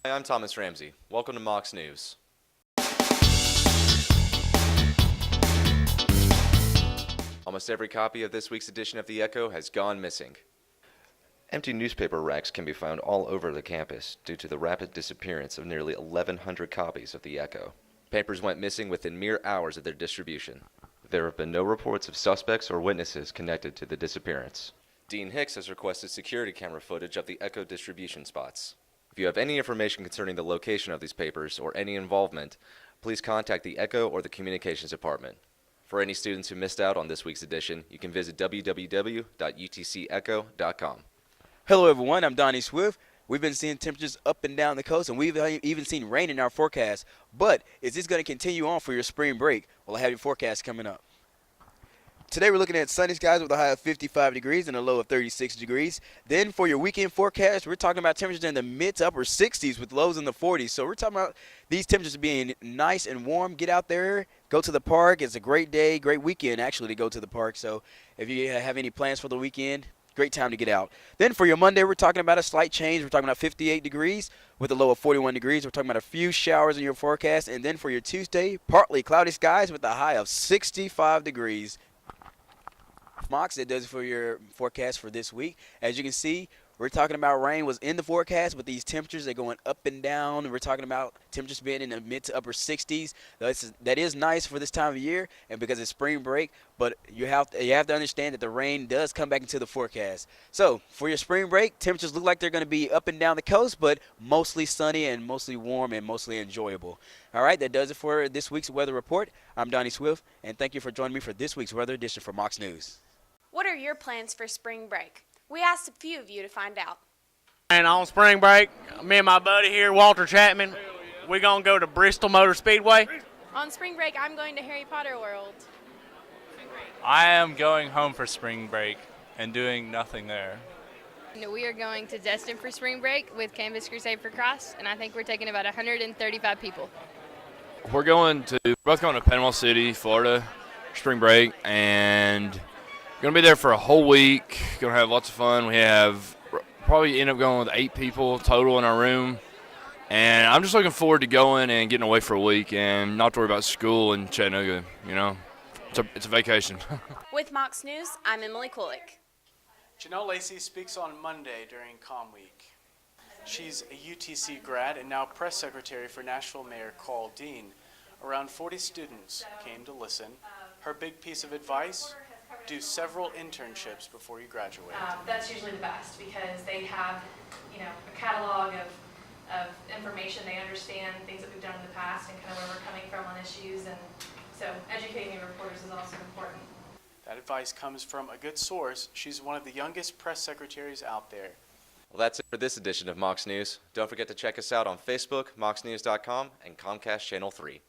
Hi, I'm Thomas Ramsey. Welcome to Mox News. Almost every copy of this week's edition of the Echo has gone missing. Empty newspaper racks can be found all over the campus due to the rapid disappearance of nearly 1,100 copies of the Echo. Papers went missing within mere hours of their distribution. There have been no reports of suspects or witnesses connected to the disappearance. Dean Hicks has requested security camera footage of the Echo distribution spots. If you have any information concerning the location of these papers or any involvement, please contact the Echo or the Communications Department. For any students who missed out on this week's edition, you can visit www.utcecho.com. Hello everyone, I'm Donnie Swift. We've been seeing temperatures up and down the coast, and we've even seen rain in our forecast. But is this going to continue on for your spring break? Well, I have your forecast coming up. Today we're looking at sunny skies with a high of 55 degrees and a low of 36 degrees. Then for your weekend forecast, we're talking about temperatures in the mid to upper 60s with lows in the 40s. So we're talking about these temperatures being nice and warm. Get out there, go to the park. It's a great day, great weekend actually to go to the park. So if you have any plans for the weekend, great time to get out. Then for your Monday, we're talking about a slight change. We're talking about 58 degrees with a low of 41 degrees. We're talking about a few showers in your forecast. And then for your Tuesday, partly cloudy skies with a high of 65 degrees. Mox, that does it for your forecast for this week. As you can see, we're talking about rain was in the forecast, but these temperatures, they're going up and down. We're talking about temperatures being in the mid to upper 60s. That is nice for this time of year and because it's spring break, but you have to understand that the rain does come back into the forecast. So for your spring break, temperatures look like they're going to be up and down the coast, but mostly sunny and mostly warm and mostly enjoyable. All right, that does it for this week's weather report. I'm Donnie Swift, and thank you for joining me for this week's weather edition for Mox News. What are your plans for spring break? We asked a few of you to find out. And on spring break, me and my buddy here, Walter Chapman, we're going to go to Bristol Motor Speedway. On spring break, I'm going to Harry Potter World. I am going home for spring break and doing nothing there. We are going to Destin for spring break with Canvas Crusade for Christ, and I think we're taking about 135 people. We're both going to Panama City, Florida, spring break, and going to be there for a whole week. Going to have lots of fun. We have probably end up going with 8 people total in our room. And I'm just looking forward to going and getting away for a week and not to worry about school in Chattanooga, you know. It's a vacation. With Mox News, I'm Emily Kulik. Janelle Lacey speaks on Monday during Com Week. She's a UTC grad and now press secretary for Nashville Mayor Carl Dean. Around 40 students came to listen. Her big piece of advice: do several internships before you graduate. That's usually the best because they have, a catalog of information. They understand things that we've done in the past and kind of where we're coming from on issues, and so educating your reporters is also important. That advice comes from a good source. She's one of the youngest press secretaries out there. Well, that's it for this edition of Mox News. Don't forget to check us out on Facebook, moxnews.com, and Comcast Channel 3.